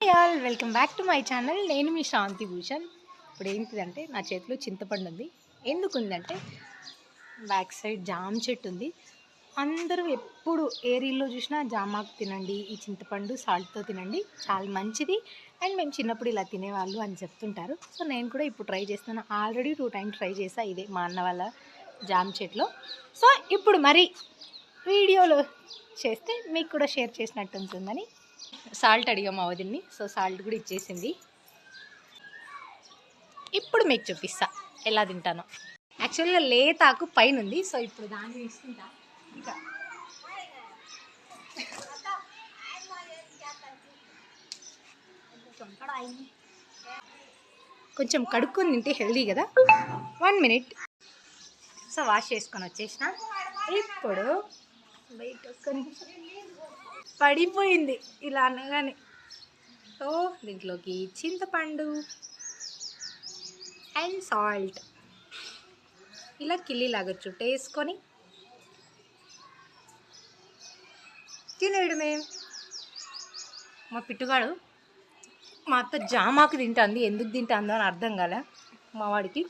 Hi all, welcome back to my channel. నేను మీ శాంతి భూషణ్. ఇప్పుడు ఏంటిదంటే నా చేతిలో చింతపండు ఉంది. ఎందుకు ఉందంటే బ్యాక్ సైడ్ జామ చెట్టు ఉంది. అందరూ ఎప్పుడు ఏ రీల్లో చూసినా జామాకు తినండి, ఈ చింతపండు సాల్ట్తో తినండి, చాలా మంచిది, అండ్ మేము చిన్నప్పుడు ఇలా తినేవాళ్ళు అని చెప్తుంటారు. సో నేను కూడా ఇప్పుడు ట్రై చేస్తున్నాను. ఆల్రెడీ 2 times ట్రై చేసా ఇదే మా అన్న వాళ్ళ జామ చెట్లో. సో ఇప్పుడు మరి వీడియోలో చేస్తే మీకు కూడా షేర్ చేసినట్టు ఉంటుందని సాల్ట్ అడిగాం మా వదిన్ని. సో సాల్ట్ కూడా ఇచ్చేసింది. ఇప్పుడు మీకు చూపిస్తా ఎలా తింటానో. యాక్చువల్గా లేతాకు పైన ఉంది. సో ఇప్పుడు దాన్ని తీసుకుంటా. ఇంకా కొంచెం కడుక్కొని తింటే హెల్దీ కదా. 1 minute. సో వాష్ చేసుకొని వచ్చేసిన. ఇప్పుడు బయట పడిపోయింది ఇలా అనగానే. సో దీంట్లోకి చింతపండు అండ్ సాల్ట్ ఇలా కిల్లీలాగా చుట్టేసుకొని తినేయడమే. మా పిట్టుగాడు మా అత్త జామాకు తింటుంది, ఎందుకు తింటుందో అని అర్థం కాలే మా వాడికి.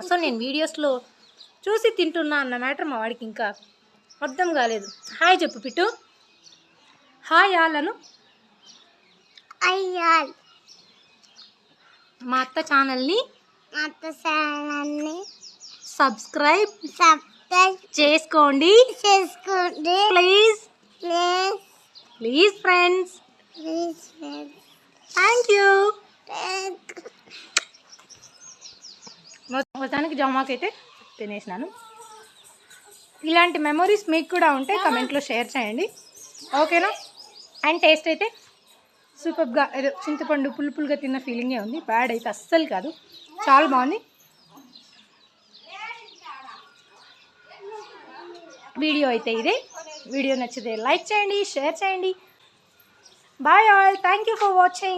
సో నేను వీడియోస్లో చూసి తింటున్నా అన్న మ్యాటర్ మా వాడికి ఇంకా అర్థం కాలేదు. హాయ్ చెప్పు పిట్టు. హాయ్ ఆలను. అయ్యాల్ మా అత్త ఛానల్ని సబ్స్క్రైబ్ చేసుకోండి please please friends. Thank you. మొత్తానికి జామాకు అయితే తినేసినాను. ఇలాంటి మెమొరీస్ మీకు కూడా ఉంటే కమెంట్లో షేర్ చేయండి, ఓకేనా? అండ్ టేస్ట్ అయితే సూపర్గా, ఏదో చింతపండు పులుపులుగా తిన్న ఫీలింగే ఉంది. బ్యాడ్ అయితే అస్సలు కాదు, చాలా బాగుంది. వీడియో అయితే ఇదే. వీడియో నచ్చితే లైక్ చేయండి, షేర్ చేయండి. Bye all, thank you for watching.